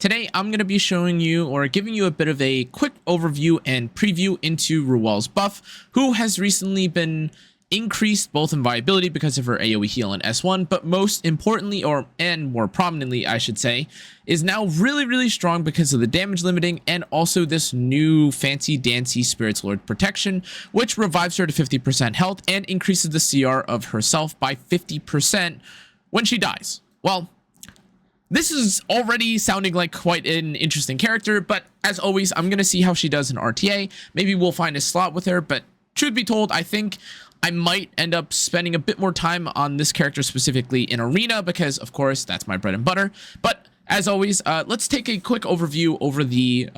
Today I'm going to be showing you or giving you a bit of a quick overview and preview into Ruelle's buff, who has recently been increased both in viability because of her AoE heal in S1, but most importantly, and more prominently I should say, is now really strong because of the damage limiting and also this new fancy dancy Spirit's Lord protection, which revives her to 50% health and increases the CR of herself by 50% when she dies. Well, this is already sounding like quite an interesting character, but as always, I'm going to see how she does in RTA. Maybe we'll find a slot with her, but truth be told, I think I might end up spending a bit more time on this character specifically in Arena because, of course, that's my bread and butter. But as always, let's take a quick overview over the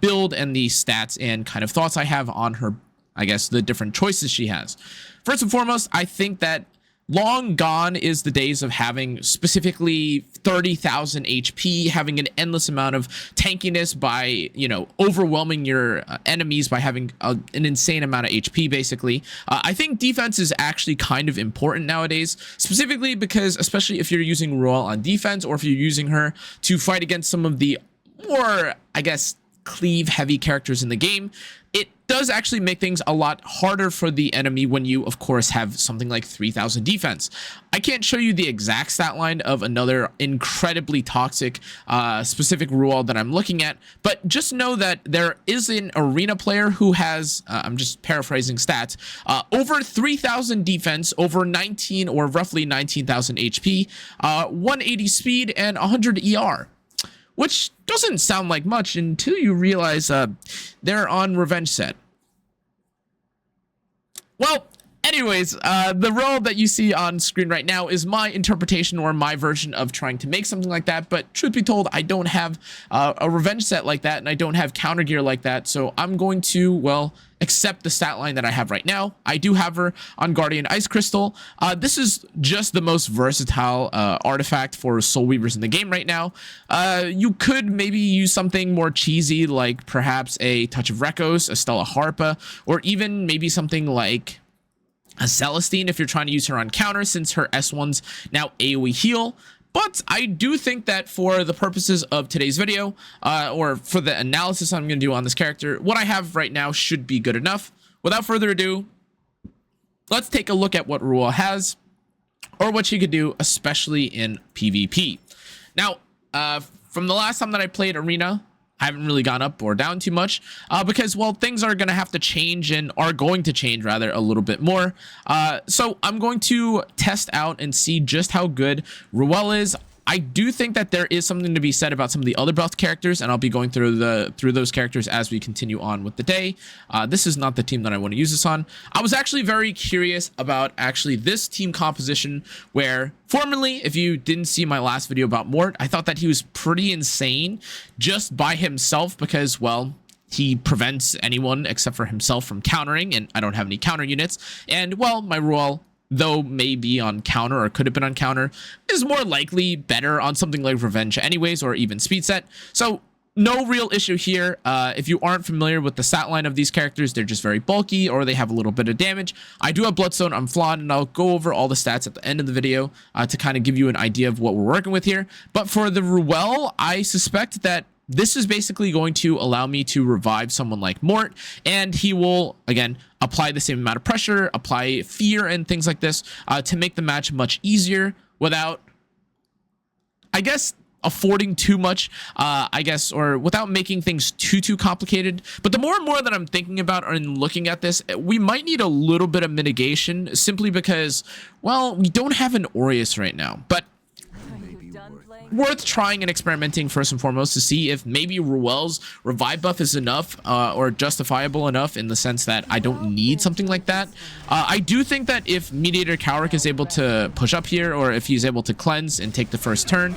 build and the stats and kind of thoughts I have on her, I guess, the different choices she has. First and foremost, I think that long gone is the days of having specifically 30,000 HP, having an endless amount of tankiness by, you know, overwhelming your enemies by having an insane amount of HP, basically. I think defense is actually kind of important nowadays, specifically because, especially if you're using Ruelle on defense or if you're using her to fight against some of the more, I guess, cleave heavy characters in the game, it does actually make things a lot harder for the enemy when you, of course, have something like 3,000 defense. I can't show you the exact stat line of another incredibly toxic specific Ruelle that I'm looking at, but just know that there is an Arena player who has, I'm just paraphrasing stats, over 3,000 defense, over 19 or roughly 19,000 HP, 180 speed, and 100 ER. Which doesn't sound like much until you realize they're on Revenge set. Well, anyways, the role that you see on screen right now is my interpretation or my version of trying to make something like that. But truth be told, I don't have a Revenge set like that, and I don't have counter gear like that. So I'm going to, well, accept the stat line that I have right now. I do have her on Guardian Ice Crystal. This is just the most versatile artifact for Soul Weavers in the game right now. You could maybe use something more cheesy, like perhaps a Touch of Rekos, a Stella Harpa, or even maybe something like a Celestine if you're trying to use her on counter, since her S1's now AoE heal. But I do think that for the purposes of today's video, or for the analysis I'm going to do on this character, what I have right now should be good enough. Without further ado, let's take a look at what Ruelle has, or what she could do, especially in PvP. Now, from the last time that I played Arena, I haven't really gone up or down too much because, well, things are going to have to change and are going to change rather a little bit more. So I'm going to test out and see just how good Ruelle is. I do think that there is something to be said about some of the other buffed characters, and I'll be going through those characters as we continue on with the day. This is not the team that I want to use this on. I was actually very curious about this team composition, where formerly, if you didn't see my last video about Mort, I thought that he was pretty insane just by himself because, well, he prevents anyone except for himself from countering, and I don't have any counter units. And, well, my Ruelle, though maybe on counter or could have been on counter, is more likely better on something like Revenge anyways, or even speed set. So no real issue here. If you aren't familiar with the stat line of these characters, they're just very bulky or they have a little bit of damage. I do have Bloodstone on Flawed, and I'll go over all the stats at the end of the video to kind of give you an idea of what we're working with here. But for the Ruelle, I suspect that this is basically going to allow me to revive someone like Mort, and he will, again, apply the same amount of pressure, apply fear and things like this to make the match much easier without, I guess, affording too much, I guess, or without making things too complicated. But the more and more that I'm thinking about and looking at this, we might need a little bit of mitigation simply because, well, we don't have an Aureus right now. But worth trying and experimenting first and foremost to see if maybe Ruelle's revive buff is enough or justifiable enough in the sense that I don't need something like that. I do think that if Mediator Cowrick is able to push up here, or if he's able to cleanse and take the first turn,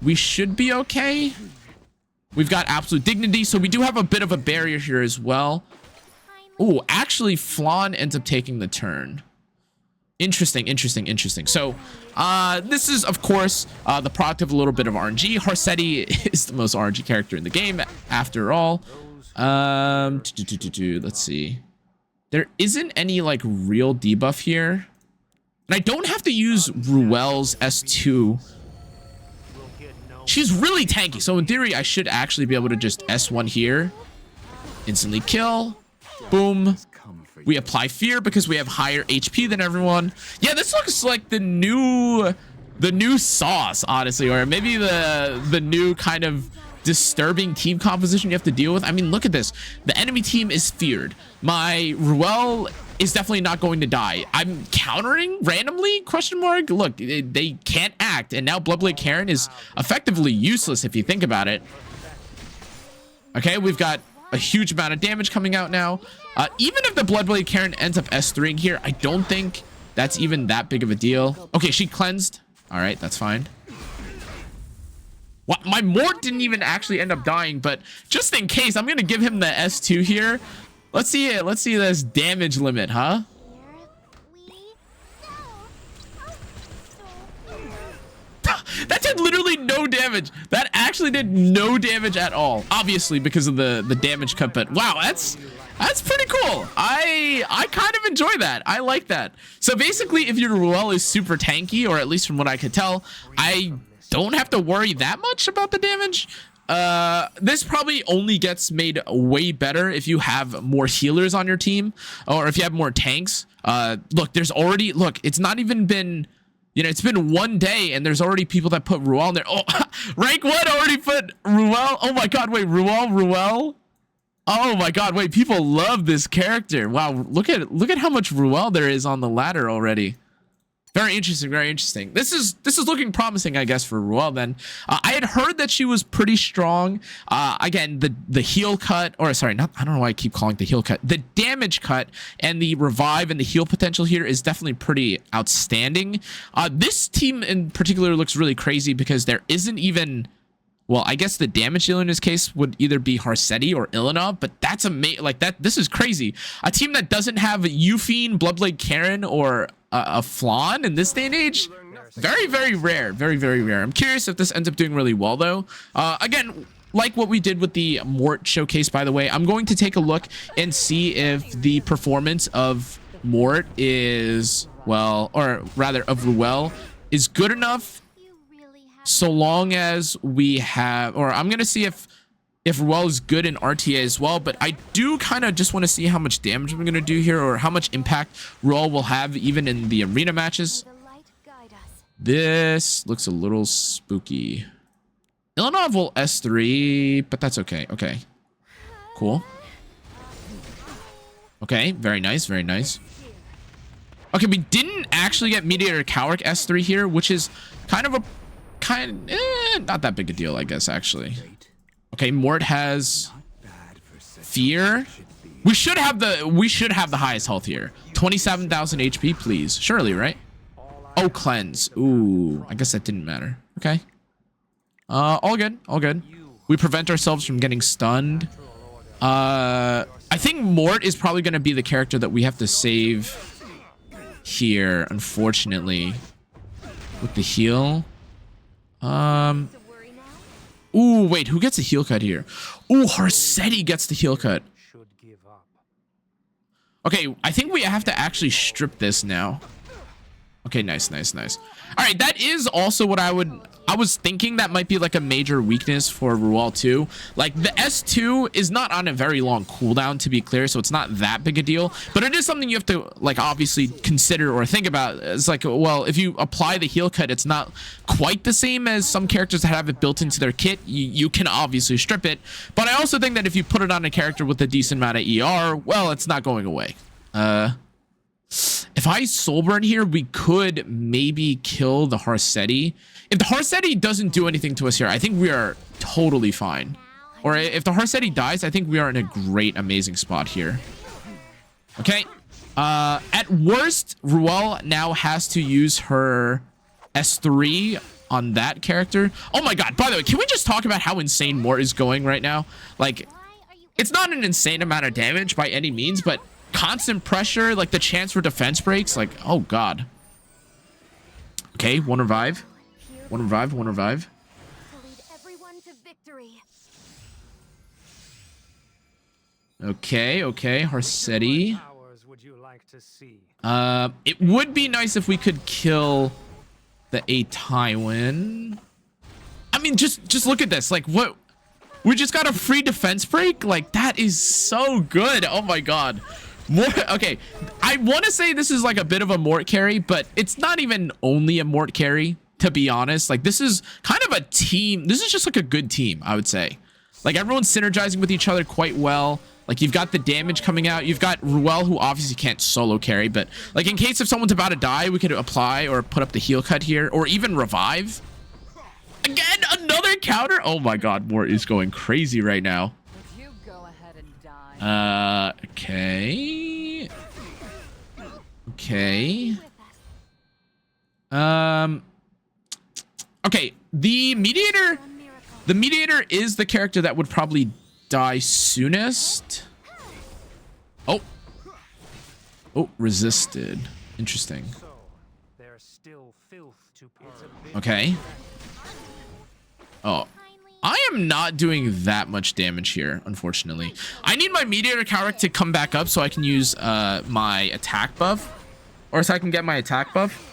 we should be okay. We've got Absolute Dignity, so we do have a bit of a barrier here as well. Oh, actually Flan ends up taking the turn. Interesting. So this is, of course, the product of a little bit of RNG. Harsetti is the most RNG character in the game, after all. Let's see. There isn't any, like, real debuff here. And I don't have to use Ruelle's S2 She's really tanky. So in theory, I should actually be able to just S1 here. Instantly kill. Boom. We apply fear because we have higher HP than everyone. Yeah, this looks like the new sauce, honestly, or maybe the new kind of disturbing team composition you have to deal with. I mean, look at this. The enemy team is feared. My Ruelle is definitely not going to die. I'm countering randomly, question mark. Look, they can't act, and now Bloodblade Karen is effectively useless if you think about it. Okay, we've got a huge amount of damage coming out now. Even if the Bloodblade Karen ends up S3ing here, I don't think that's even that big of a deal. Okay, she cleansed. All right, that's fine. Well, my Mort didn't even actually end up dying, but just in case, I'm gonna give him the S2 here. Let's see it. Let's see this damage limit, huh? That did literally no damage. That actually did no damage at all. Obviously because of the damage cut, but wow, that's pretty cool. I kind of enjoy that. I like that. So basically, if your Ruelle is super tanky, or at least from what I could tell, I don't have to worry that much about the damage. This probably only gets made way better if you have more healers on your team, or if you have more tanks. Look, it's not even been, you know, it's been 1 day and there's already people that put Ruelle in there. Oh, rank 1 already put Ruelle. Oh my god, wait, Ruelle. Oh my god, wait, people love this character. Wow, look at how much Ruelle there is on the ladder already. Very interesting, very interesting. This is looking promising, I guess, for Ruelle then. I had heard that she was pretty strong. Again, the heal cut, or sorry, I don't know why I keep calling it the heal cut. The damage cut and the revive and the heal potential here is definitely pretty outstanding. This team in particular looks really crazy because there isn't even, well, I guess the damage dealer in this case would either be Harsetti or Ilanov, but that's amazing. Like that, this is crazy. A team that doesn't have Euphine, Bloodblade Karen, or a Flan in this day and age, very, very rare. Very, very rare. I'm curious if this ends up doing really well, though. Again, like what we did with the Mort showcase, by the way, I'm going to take a look and see if the performance of Mort is, well, or rather of Ruelle is good enough, so long as we have, or I'm going to see if Ruelle is good in RTA as well, but I do kind of just want to see how much damage I'm going to do here, or how much impact Ruelle will have even in the arena matches. This looks a little spooky. Ilanov will S3, but that's okay. Okay. Cool. Okay, very nice, very nice. Okay, we didn't actually get Mediator Cowric S3 here, which is kind of not that big a deal, I guess, actually. Okay, Mort has fear. We should have the highest health here. 27,000 HP, please. Surely, right? Oh, cleanse. Ooh, I guess that didn't matter. Okay. All good. All good. We prevent ourselves from getting stunned. I think Mort is probably going to be the character that we have to save here, unfortunately, with the heal. Ooh, wait, who gets a heal cut here? Ooh, Harsetti gets the heal cut. Okay, I think we have to actually strip this now. Okay, nice, nice, nice. All right, that is also what I was thinking that might be like a major weakness for Ruelle too. Like the S2 is not on a very long cooldown, to be clear, so it's not that big a deal, but it is something you have to like obviously consider or think about. It's like, well, if you apply the heal cut, it's not quite the same as some characters that have it built into their kit. You can obviously strip it, but I also think that if you put it on a character with a decent amount of ER, well, it's not going away. If I soul burn here, we could maybe kill the Harsetti. If the Harsetti doesn't do anything to us here, I think we are totally fine. Or if the Harsetti dies, I think we are in a great, amazing spot here. Okay. At worst, Ruelle now has to use her S3 on that character. Oh my god, by the way, can we just talk about how insane Mort is going right now? Like, it's not an insane amount of damage by any means, but constant pressure, like the chance for defense breaks, like, oh god. Okay, one revive. One revive, one revive. Okay, okay, Harsetti. It would be nice if we could kill the A Tywin. mean, just look at this. Like, what? We just got a free defense break? Like, that is so good. Oh my god. Okay, I want to say this is like a bit of a Mort carry, but it's not even only a Mort carry, to be honest. Like, this is kind of a team. This is just like a good team, I would say. Like, everyone's synergizing with each other quite well. Like, you've got the damage coming out. You've got Ruelle, who obviously can't solo carry, but like in case if someone's about to die, we could apply or put up the heal cut here, or even revive. Again, another counter. Oh my god, Mort is going crazy right now. Okay. Okay. Okay, the mediator is the character that would probably die soonest. Oh, resisted. Interesting. Okay. Oh, I am not doing that much damage here, unfortunately. I need my mediator character to come back up so I can use my attack buff, or so I can get my attack buff.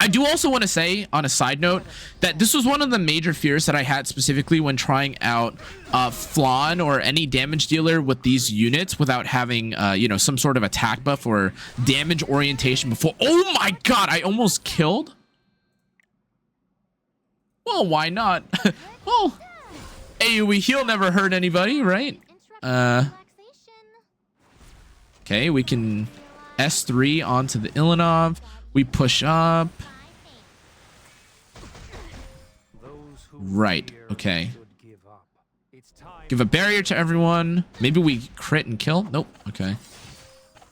I do also want to say, on a side note, that this was one of the major fears that I had specifically when trying out Flan or any damage dealer with these units without having, you know, some sort of attack buff or damage orientation before. Oh my god, I almost killed. Well, why not? Well, AoE heal never hurt anybody, right? Okay, we can S3 onto the Ilanov. We push up. Right, okay. Give a barrier to everyone. Maybe we crit and kill. Nope, okay.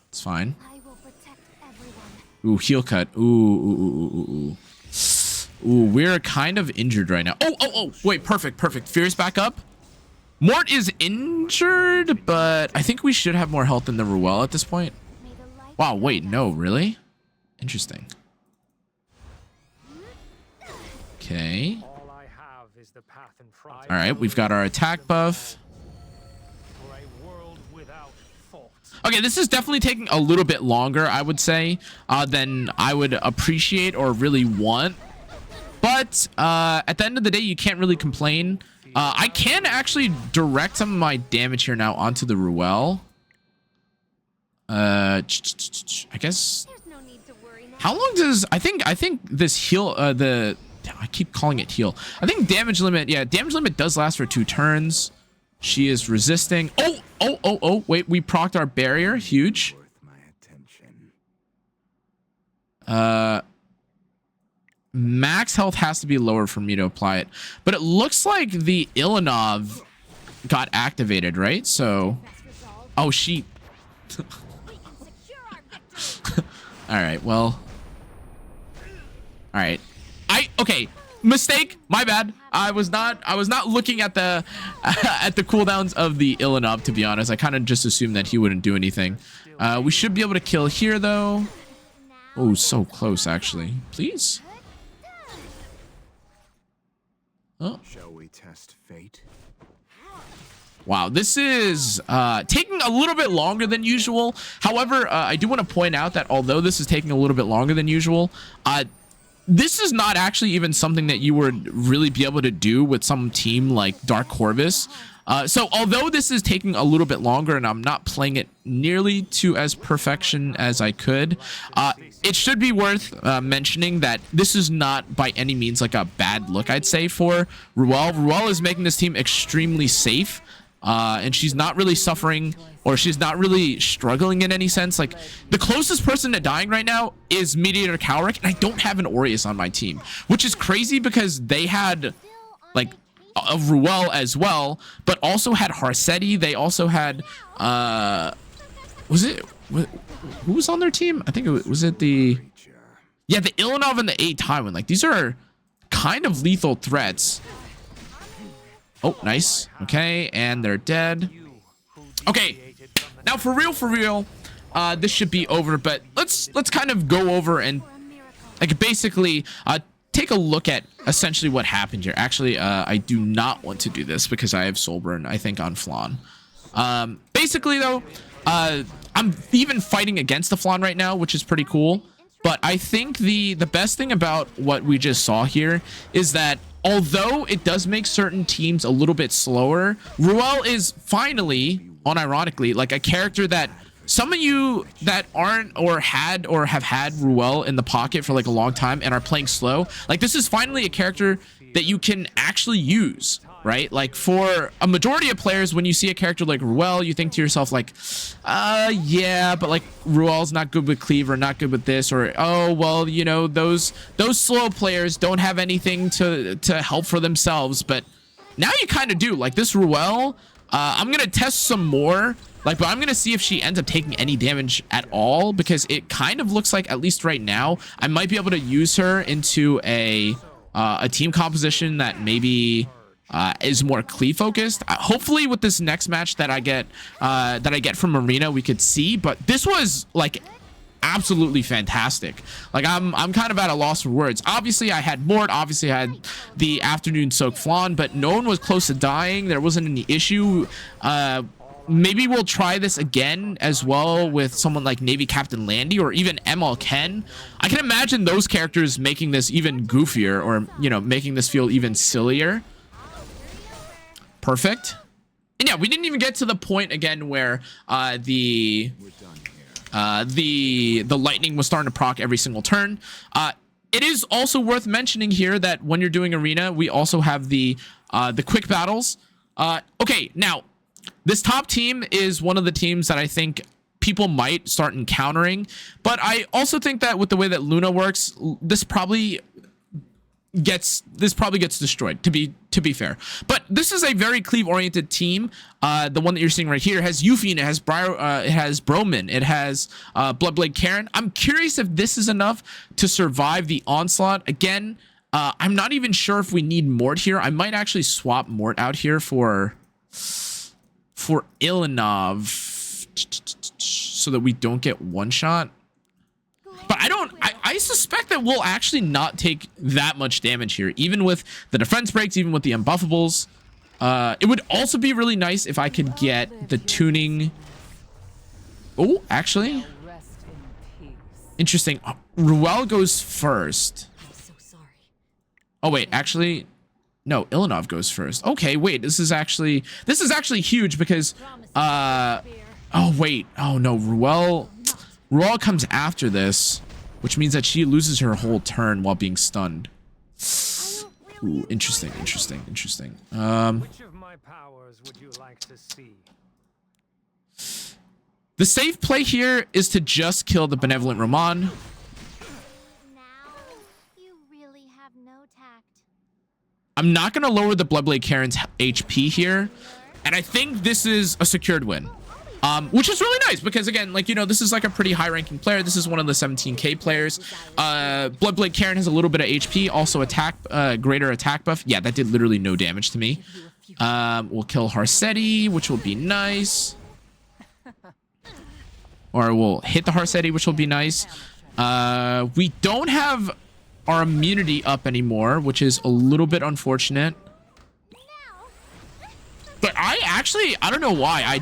It's fine. Ooh, heal cut. Ooh. Ooh, we're kind of injured right now. Oh, wait, perfect. Fear's back up. Mort is injured, but I think we should have more health than the Ruelle at this point. Wow, wait, no, really? Interesting. Okay. All right, we've got our attack buff. Okay, this is definitely taking a little bit longer, I would say, than I would appreciate or really want. But at the end of the day, you can't really complain. I can actually direct some of my damage here now onto the Ruelle. I guess. How long does I think this heal I keep calling it heal. I think damage limit. Yeah, damage limit does last for 2 turns. She is resisting. Oh, wait, we procced our barrier. Huge. Max health has to be lower for me to apply it. But it looks like the Ilanov got activated, right? So, oh, she. All right, well. All right. Okay, mistake, my bad. I was not looking at the at the cooldowns of the Ilanov, to be honest. I kind of just assumed that he wouldn't do anything. We should be able to kill here though. Oh, so close actually. Please. Oh. Shall we test fate? Wow, this is taking a little bit longer than usual. However, I do want to point out that although this is taking a little bit longer than usual, this is not actually even something that you would really be able to do with some team like Dark Corvus. So although this is taking a little bit longer and I'm not playing it nearly to as perfection as I could, it should be worth mentioning that this is not by any means like a bad look, I'd say, for Ruelle. Ruelle is making this team extremely safe. And she's not really suffering, or she's not really struggling in any sense. Like, the closest person to dying right now is Mediator Calric, and I don't have an Aureus on my team, which is crazy because they had, like, a Ruelle as well, but also had Harsetti. They also had, who was on their team? I think it was the Ilanov and the A Tywin. Like, these are kind of lethal threats. Oh, nice. Okay, and they're dead. Okay, now for real, this should be over, but let's kind of go over and like basically take a look at essentially what happened here. Actually, I do not want to do this because I have soul burn, I think, on Flan. Basically though, I'm even fighting against the Flan right now, which is pretty cool. But I think the best thing about what we just saw here is that although it does make certain teams a little bit slower, Ruelle is finally, unironically, like a character that some of you that aren't or have had Ruelle in the pocket for like a long time and are playing slow, like this is finally a character that you can actually use, right? Like for a majority of players, when you see a character like Ruelle, you think to yourself like, yeah, but like Ruelle's not good with cleave or not good with this, or oh well, you know, those slow players don't have anything to help for themselves. But now you kind of do. Like this Ruelle, I'm gonna test some more. Like, but I'm going to see if she ends up taking any damage at all, because it kind of looks like, at least right now, I might be able to use her into a team composition that maybe is more cleave focused. Hopefully with this next match that I get from Arena, we could see, but this was like absolutely fantastic. Like I'm kind of at a loss for words. Obviously I had Mort, obviously I had the afternoon soak flan, but no one was close to dying. There wasn't any issue. Maybe we'll try this again as well with someone like Navy Captain Landy or even ML Ken. I can imagine those characters making this even goofier, or, you know, making this feel even sillier. Perfect. And yeah, we didn't even get to the point again where the lightning was starting to proc every single turn. It is also worth mentioning here that when you're doing Arena, we also have the quick battles. Okay, now this top team is one of the teams that I think people might start encountering, but I also think that with the way that Luna works, this probably gets destroyed, to be fair. But this is a very cleave oriented team. The one that you're seeing right here has Yuffie, it has it has Broman, it has Bloodblade Karen. I'm curious if this is enough to survive the onslaught. Again, I'm not even sure if we need Mort here. I might actually swap Mort out here for Ilanov so that we don't get one shot. But I suspect that we'll actually not take that much damage here, even with the defense breaks, even with the unbuffables. It would also be really nice if I could get the tuning. Oh, actually, interesting. Ruelle goes first. Oh wait, actually, no, Ilanov goes first. Okay, wait, this is actually huge because oh wait, oh no, Ruelle comes after this, which means that she loses her whole turn while being stunned. Ooh, interesting. Which of my powers would you like to see? The safe play here is to just kill the benevolent Roman. Now, you really have no tact. I'm not going to lower the Bloodblade Karen's HP here, and I think this is a secured win. Which is really nice because, again, like, you know, this is like a pretty high-ranking player. This is one of the 17k players. Bloodblade Karen has a little bit of HP, also attack, greater attack buff. Yeah, that did literally no damage to me. We'll kill Harsetti, which will be nice. Or we'll hit the Harsetti, which will be nice. We don't have our immunity up anymore, which is a little bit unfortunate. But I don't know why. I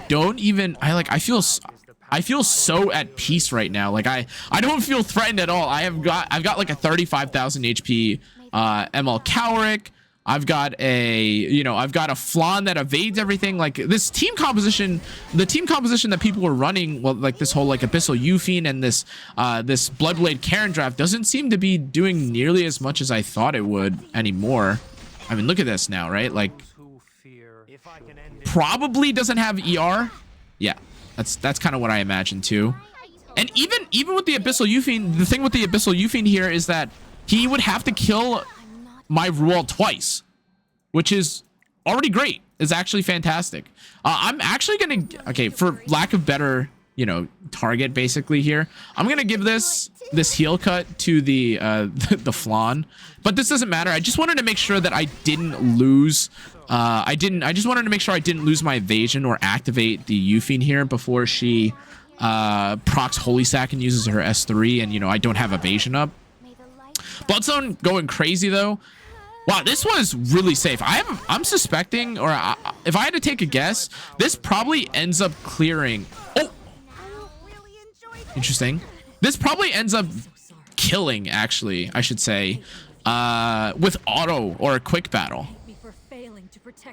feel so at peace right now. Like I don't feel threatened at all. I've got like a 35,000 HP ML Cowrick. I've got a flan that evades everything. Like this team composition, the team composition that people were running, well, like this whole like Abyssal Yuffie and this Bloodblade Karen draft doesn't seem to be doing nearly as much as I thought it would anymore. I mean, look at this now, right? Like probably doesn't have ER. Yeah, that's kind of what I imagined too. And even with the Abyssal Yuffie, the thing with the Abyssal Yuffie here is that he would have to kill my Ruelle twice, which is already great. It's actually fantastic. I'm actually gonna, okay, for lack of better, you know, target basically here, I'm gonna give this heal cut to the the flan, but this doesn't matter. I just wanted to make sure that I didn't lose. I just wanted to make sure I didn't lose my evasion or activate the Yuffie here before she procs Holy Sack and uses her S3, and you know I don't have evasion up. Bloodstone going crazy though. Wow, this was really safe. I'm suspecting, or if I had to take a guess, this probably ends up clearing. Oh, interesting. This probably ends up killing, actually, I should say, with auto or a quick battle.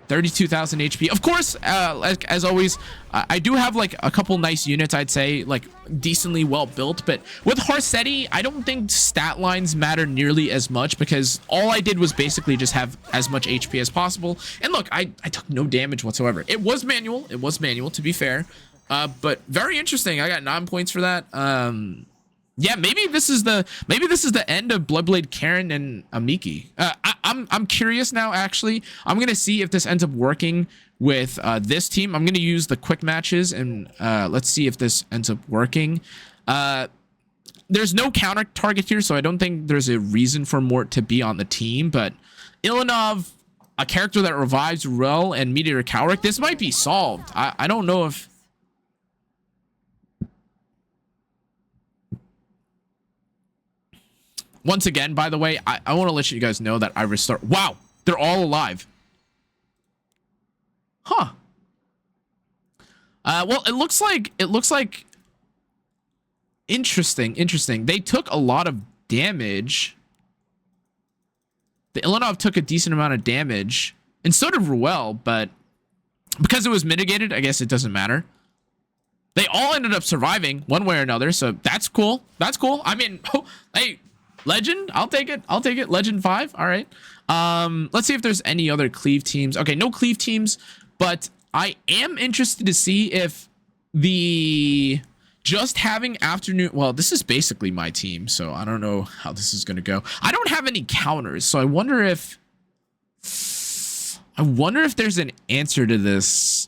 32,000 HP. Of course, as always, I do have like a couple nice units, I'd say, like decently well built. But with Harsetti, I don't think stat lines matter nearly as much because all I did was basically just have as much HP as possible. And look, I took no damage whatsoever. It was manual. It was manual, to be fair. But very interesting. I got 9 points for that. Yeah, maybe this is the end of Bloodblade Karen and Amiki. I'm curious now. Actually, I'm gonna see if this ends up working with this team. I'm gonna use the quick matches and let's see if this ends up working. There's no counter target here, so I don't think there's a reason for Mort to be on the team. But Ilanov, a character that revives Ruelle and Meteor Cowrick, this might be solved. I don't know if. Once again, by the way, I want to let you guys know that I restart. Wow, they're all alive. Huh. Well, it looks like interesting. They took a lot of damage. The Ilanov took a decent amount of damage, and so did Ruelle, but because it was mitigated, I guess it doesn't matter. They all ended up surviving one way or another, so that's cool. That's cool. I mean, hey. Legend, I'll take it. Legend 5. All right. Let's see if there's any other cleave teams. Okay, no cleave teams, but I am interested to see if the just having afternoon. Well, this is basically my team, so I don't know how this is gonna go. I don't have any counters, so I wonder if there's an answer to this.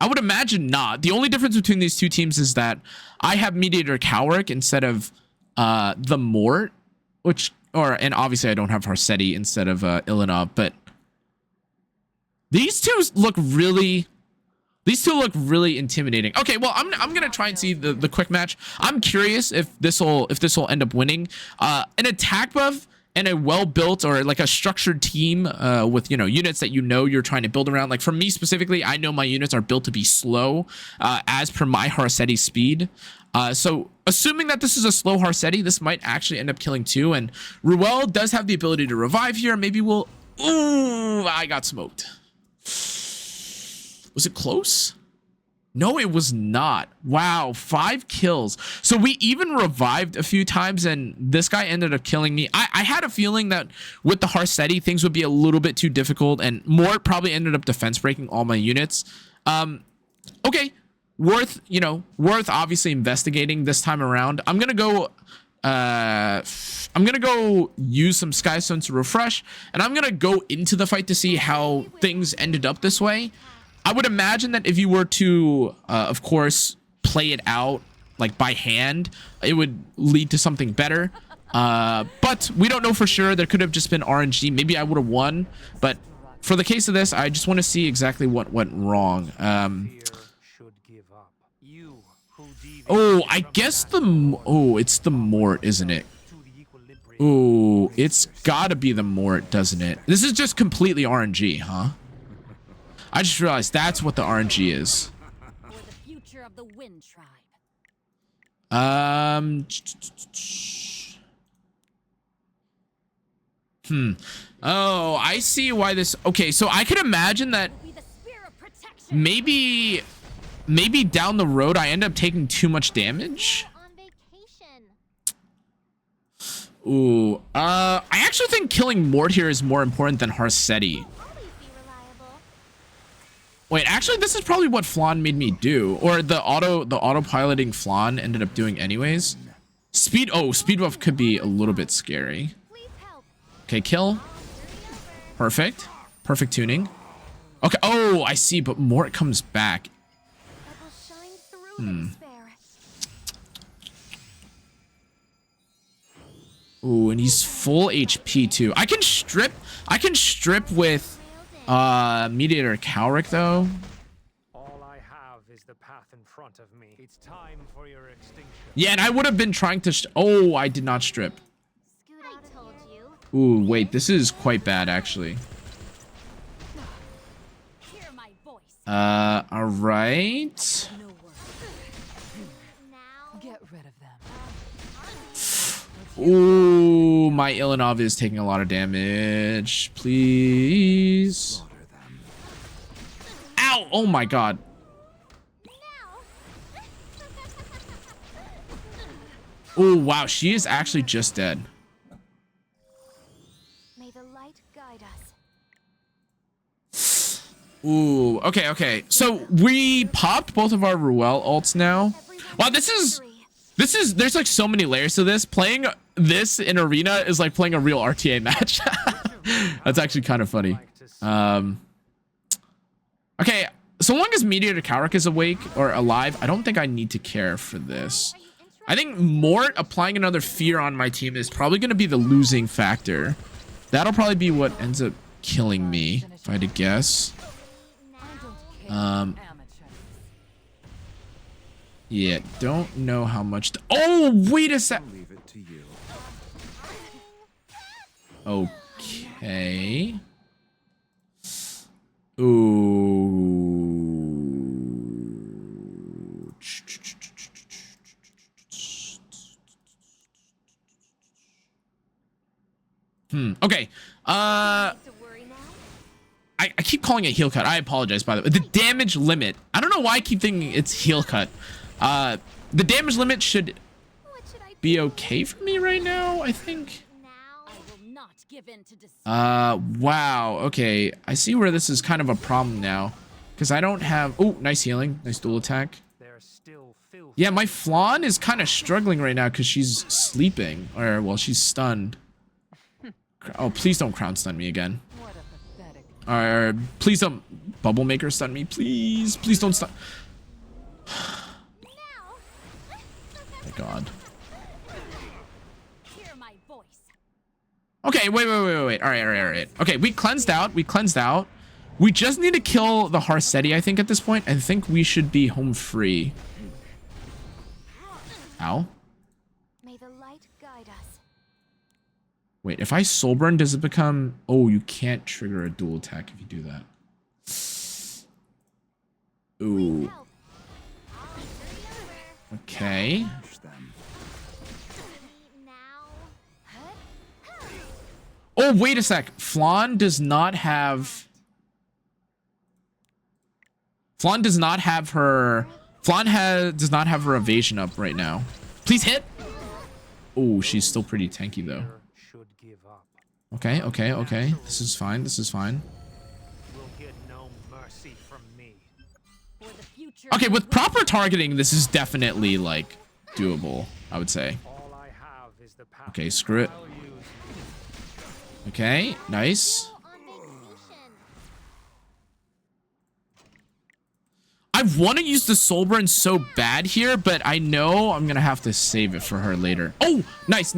I would imagine not. The only difference between these two teams is that I have Mediator Cowrick instead of the Mort, and obviously I don't have Harsetti instead of Ilanov, but these two look really intimidating. Okay, well, I'm gonna try and see the quick match. I'm curious if this will end up winning. An attack buff and a well-built or like a structured team with units that you're trying to build around. Like for me specifically, I know my units are built to be slow as per my Harsetti speed. So assuming that this is a slow Harsetti, this might actually end up killing 2. And Ruelle does have the ability to revive here. Maybe we'll. Ooh, I got smoked. Was it close? No, it was not. Wow, 5 kills. So we even revived a few times, and this guy ended up killing me. I had a feeling that with the Harsetti, things would be a little bit too difficult, and Mort probably ended up defense breaking all my units. Okay, worth obviously investigating this time around. I'm gonna go use some Skystones to refresh, and I'm gonna go into the fight to see how things ended up this way. I would imagine that if you were to, of course, play it out like by hand, it would lead to something better. But we don't know for sure. There could have just been RNG. Maybe I would have won. But for the case of this, I just want to see exactly what went wrong. Oh, I guess it's the Mort, isn't it? Oh, it's gotta be the Mort, doesn't it? This is just completely RNG, huh? I just realized that's what the RNG is. For the future of the Wind Tribe. Oh, I see why this. Okay, so I could imagine that maybe down the road I end up taking too much damage. Ooh, I actually think killing Mort here is more important than Harsetti. Wait, actually, this is probably what Flan made me do, or the autopiloting Flan ended up doing anyways. Speed buff could be a little bit scary. Okay, kill. Perfect tuning. Okay. Oh, I see, but Mort comes back. Ooh, and he's full HP too. I can strip with Mediator Cowrick though. All I have is the path in front of me. It's time for your extinction. Yeah, and I would have been trying to oh, I did not strip. I told you. Ooh, wait, this is quite bad actually. Hear my voice. All right. Now. Get rid of them. Ooh, my Ilanov is taking a lot of damage. Please. Ow! Oh my god. Oh wow, she is actually just dead. May the light guide us. Ooh, okay. So we popped both of our Ruelle ults now. Wow, there's like so many layers to this. Playing this in arena is like playing a real RTA match. That's actually kind of funny. Okay, so long as Meteor Cowrick is awake or alive, I don't think I need to care for this. I think Mort applying another fear on my team is probably going to be the losing factor. That'll probably be what ends up killing me, if I had to guess. Yeah, don't know how much. Oh, wait a sec. Okay. Ooh. Okay. I keep calling it heal cut. I apologize, by the way. The damage limit. I don't know why I keep thinking it's heal cut. The damage limit should be okay for me right now, I think. Wow. Okay. I see where this is kind of a problem now. Because I don't have... Oh, nice healing. Nice dual attack. Yeah, my Flan is kind of struggling right now because she's sleeping. Or, well, she's stunned. Oh, please don't crown stun me again. Or please don't bubble maker stun me. Please don't stun. My god. Okay, wait. All right. Okay, we cleansed out. We just need to kill the Harsetti, I think, at this point. I think we should be home free. Ow. May the light guide us. Wait, if I soul burn, does it become... Oh, you can't trigger a dual attack if you do that. Ooh. Okay. Oh, wait a sec. Flan does not have her... does not have her evasion up right now. Please hit. Oh, she's still pretty tanky, though. Okay. This is fine. Okay, with proper targeting, this is definitely, like, doable, I would say. Okay, screw it. Okay, nice. I want to use the soul burn so bad here, but I know I'm going to have to save it for her later. Oh, nice.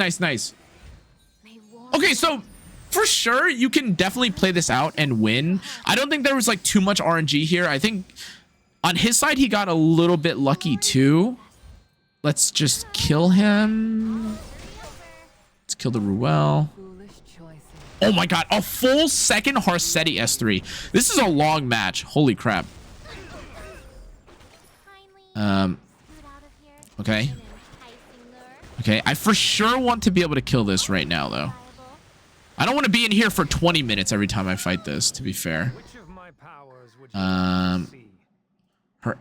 Okay, so for sure, you can definitely play this out and win. I don't think there was like too much RNG here. I think on his side, he got a little bit lucky too. Let's just kill him. Let's kill the Ruelle. Oh my god, a full second Harsetti S3. This is a long match. Holy crap. Okay. Okay, I for sure want to be able to kill this right now, though. I don't want to be in here for 20 minutes every time I fight this, to be fair. Her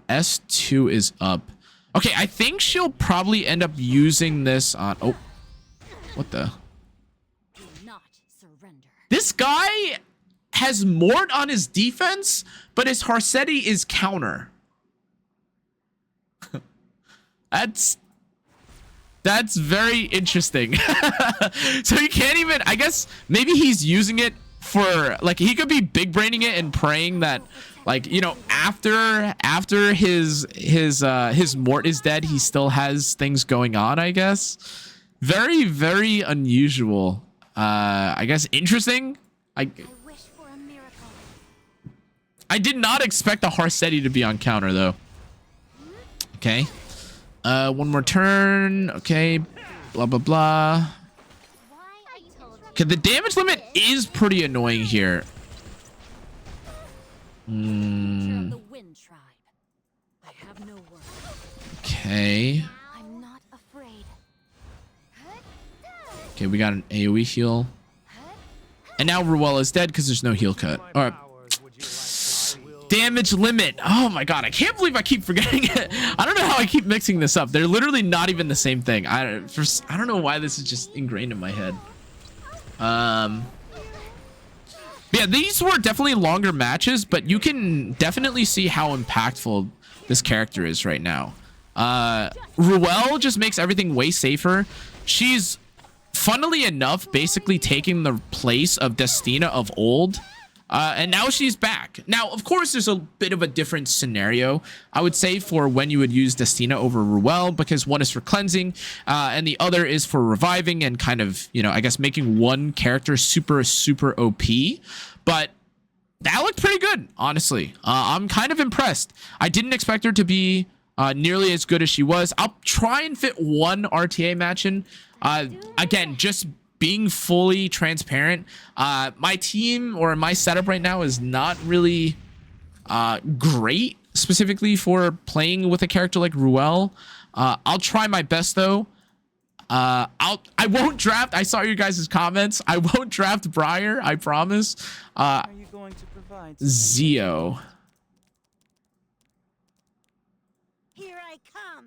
S2 is up. Okay, I think she'll probably end up using this on... Oh. What the... This guy has Mort on his defense, but his Harsetti is counter. That's very interesting. So he can't even... I guess maybe he's using it for... Like, he could be big braining it and praying that, like, you know, after his Mort is dead, he still has things going on, I guess. Very, very unusual. I guess interesting. I wish for a miracle. I did not expect the Harsetti to be on counter though. Okay. One more turn. Okay. Blah blah blah. Okay, the damage limit is pretty annoying here. Okay. Okay, we got an AoE heal. And now Ruelle is dead because there's no heal cut. All right. Damage limit. Oh my god, I can't believe I keep forgetting it. I don't know how I keep mixing this up. They're literally not even the same thing. I don't know why this is just ingrained in my head. Yeah, these were definitely longer matches, but you can definitely see how impactful this character is right now. Ruelle just makes everything way safer. She's, funnily enough, basically taking the place of Destina of old. And now she's back. Now, of course, there's a bit of a different scenario, I would say, for when you would use Destina over Ruelle, because one is for cleansing, and the other is for reviving and kind of, you know, I guess making one character super, super OP. But that looked pretty good, honestly. I'm kind of impressed. I didn't expect her to be nearly as good as she was. I'll try and fit one RTA match in. Again, just being fully transparent, my team or my setup right now is not really great specifically for playing with a character like Ruelle. I'll try my best though. I won't draft. I saw you guys' comments. I won't draft Briar, I promise. Are you going to provide Zio. Here I come.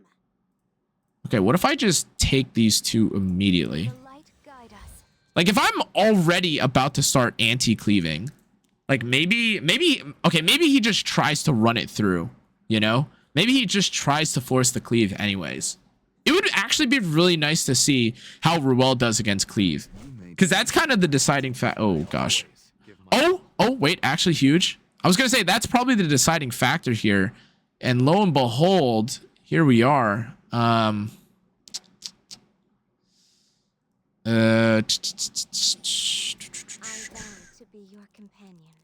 Okay, what if I just take these two immediately? The light guide us. Like, if I'm already about to start anti-cleaving, like maybe he just tries to run it through, you know? Maybe he just tries to force the cleave anyways. It would actually be really nice to see how Ruelle does against cleave, because that's kind of the deciding fact. Oh, gosh. Oh, wait, actually huge. I was going to say that's probably the deciding factor here. And lo and behold, here we are. I vow to be your companion.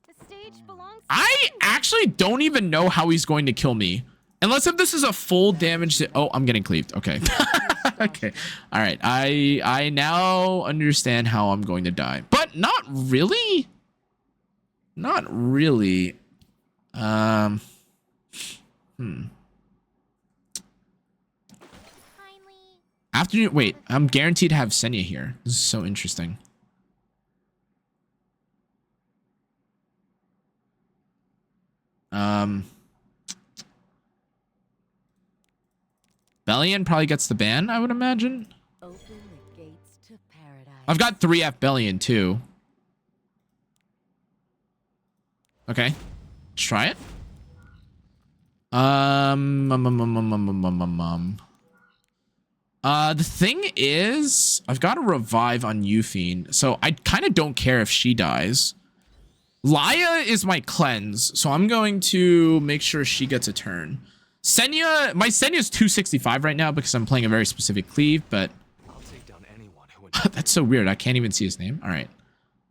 The stage belongs to I you. actually don't even know how he's going to kill me. Unless if this is a full damage. Oh, I'm getting cleaved. Okay. Okay. All right. I now understand how I'm going to die. But not really. Not really. After you wait, I'm guaranteed to have Senya here. This is so interesting. Bellion probably gets the ban, I would imagine. Open the gates to paradise. I've got 3F Bellion too. Okay. Let's try it. The thing is, I've got a revive on Euphine, so I kind of don't care if she dies. Laya is my cleanse, so I'm going to make sure she gets a turn. Senya, my Senya is 265 right now because I'm playing a very specific cleave, but I'll take down anyone who would that's so weird. I can't even see his name. All right.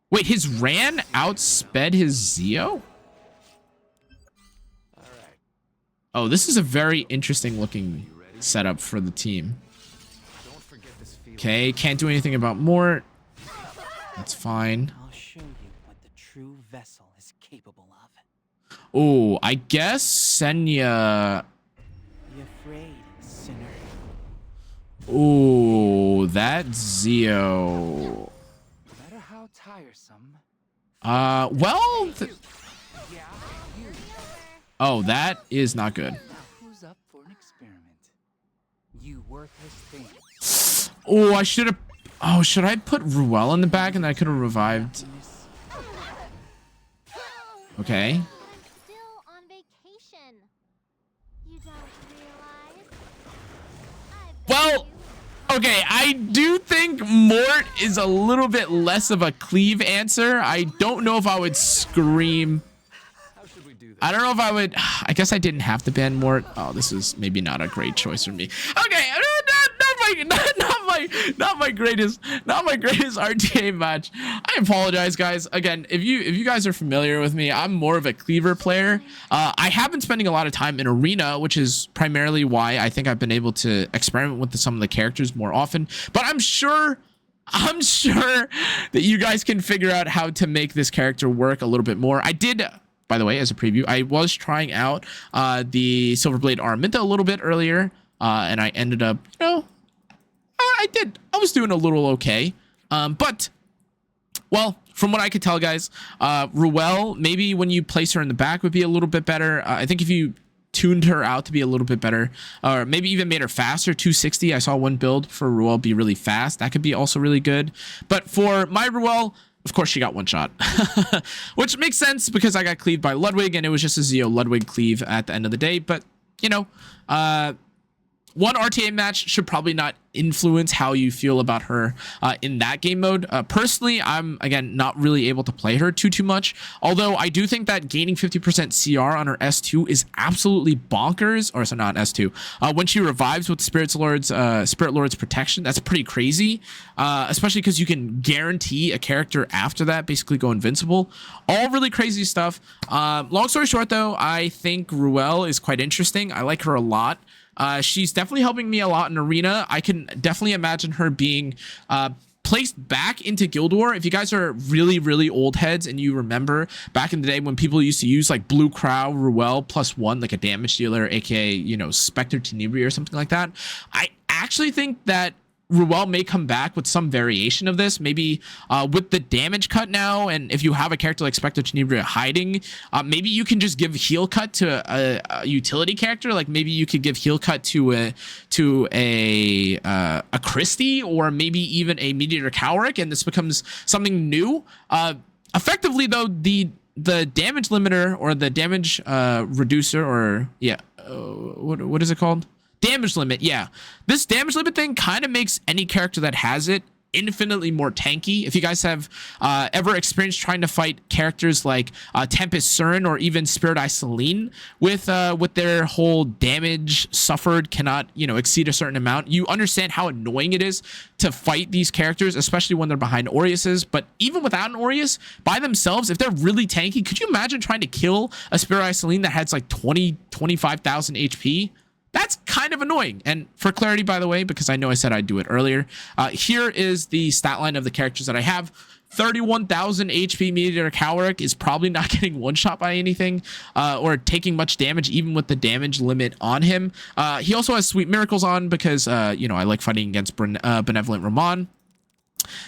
Wait, his Ran outsped his Zio? Oh, this is a very interesting looking setup for the team. Okay, can't do anything about Mort. That's fine. I'll show you what the true vessel is capable of. Oh, I guess Senya. Be afraid, sinner. Oh, that Zio. No matter how tiresome. Well. Yeah, you. Oh, that is not good. Now who's up for an experiment? You worthless thing. Oh, I should have. Oh, should I put Ruelle in the back and I could have revived? Okay. I'm still on vacation. You don't realize? I've been Well, okay, I do think Mort is a little bit less of a cleave answer. I don't know if I would scream. How should we do that? I don't know if I would. I guess I didn't have to ban Mort. Oh, this is maybe not a great choice for me. Okay, not my greatest RTA match. I apologize, guys. Again, if you guys are familiar with me, I'm more of a cleaver player. I have been spending a lot of time in arena, which is primarily why I think I've been able to experiment with some of the characters more often. But I'm sure that you guys can figure out how to make this character work a little bit more. I did. By the way, as a preview, I was trying out the Silverblade Araminta a little bit earlier, and I ended up, you know, I was doing a little okay. But, well, from what I could tell, guys, Ruelle, maybe when you place her in the back would be a little bit better. I think if you tuned her out to be a little bit better, or maybe even made her faster, 260. I saw one build for Ruelle be really fast. That could be also really good. But for my Ruelle, of course, she got one shot, which makes sense because I got cleaved by Ludwig, and it was just a Zeo Ludwig cleave at the end of the day. But, you know, one RTA match should probably not influence how you feel about her in that game mode. Personally, I'm, again, not really able to play her too much, although I do think that gaining 50% CR on her S2 is absolutely bonkers, or so not S2, when she revives with Spirit Lord's protection. That's pretty crazy, especially because you can guarantee a character after that basically go invincible. All really crazy stuff. Long story short, though, I think Ruelle is quite interesting. I like her a lot. She's definitely helping me a lot in Arena. I can definitely imagine her being placed back into Guild War. If you guys are really old heads and you remember back in the day when people used to use like Blue Crow, Ruelle +1, like a damage dealer, aka, you know, Spectre Tenebria or something like that, I actually think that Ruelle may come back with some variation of this, maybe with the damage cut now. And if you have a character like Spectre Tenebria hiding, maybe you can just give heal cut to a utility character. Like maybe you could give heal cut to a Christie, or maybe even a Meteor Cowrick, and this becomes something new. Effectively, though, the damage limiter or the damage reducer, or what is it called? Damage limit, yeah. This damage limit thing kind of makes any character that has it infinitely more tanky. If you guys have ever experienced trying to fight characters like Tempest Cern or even Spirit Eye Celine with their whole damage suffered cannot, you know, exceed a certain amount, you understand how annoying it is to fight these characters, especially when they're behind Aureus's. But even without an Aureus, by themselves, if they're really tanky, could you imagine trying to kill a Spirit Eye Celine that has like 25,000 HP? That's kind of annoying. And for clarity, by the way, because I know I said I'd do it earlier, here is the stat line of the characters that I have. 31,000 HP Meteor Cowrick is probably not getting one shot by anything or taking much damage, even with the damage limit on him. He also has Sweet Miracles on because, you know, I like fighting against Benevolent Ramon.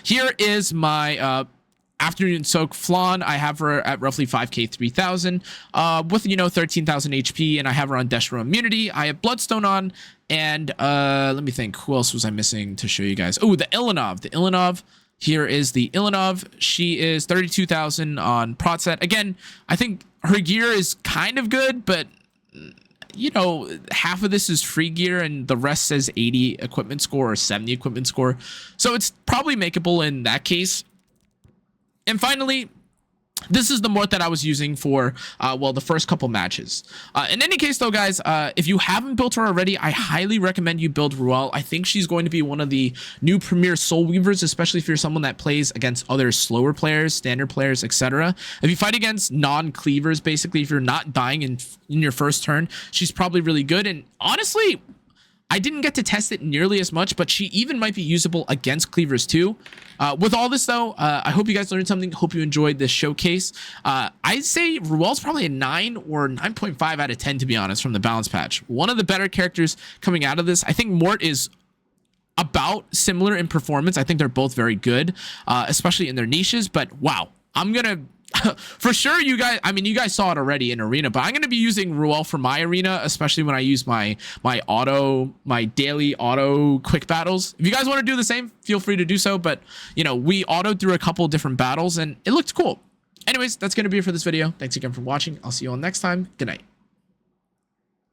Here is my Afternoon Soak Flan. I have her at roughly 5k 3,000 with, you know, 13,000 HP, and I have her on Destro Immunity. I have Bloodstone on, and let me think, who else was I missing to show you guys? Oh, the Ilanov. Here is the Ilanov. She is 32,000 on Prot Set. Again, I think her gear is kind of good, but you know, half of this is free gear and the rest says 80 equipment score or 70 equipment score, so it's probably makeable in that case. And finally, this is the mort that I was using for, well, the first couple matches. In any case, though, guys, if you haven't built her already, I highly recommend you build Ruelle. I think she's going to be one of the new premier Soul Weavers, especially if you're someone that plays against other slower players, standard players, etc. If you fight against non-cleavers, basically, if you're not dying in your first turn, she's probably really good. And honestly, I didn't get to test it nearly as much, but she even might be usable against cleavers too. With all this, though, I hope you guys learned something. Hope you enjoyed this showcase. I'd say Ruelle's probably a 9 or 9.5 out of 10, to be honest, from the balance patch. One of the better characters coming out of this. I think Mort is about similar in performance. I think they're both very good, especially in their niches. But wow, I'm going to... for sure, you guys, I mean, you guys saw it already in Arena, but I'm going to be using Ruelle for my Arena, especially when I use my daily auto quick battles. If you guys want to do the same, feel free to do so. But, you know, we autoed through a couple different battles and it looked cool. Anyways, that's going to be it for this video. Thanks again for watching. I'll see you all next time. Good night.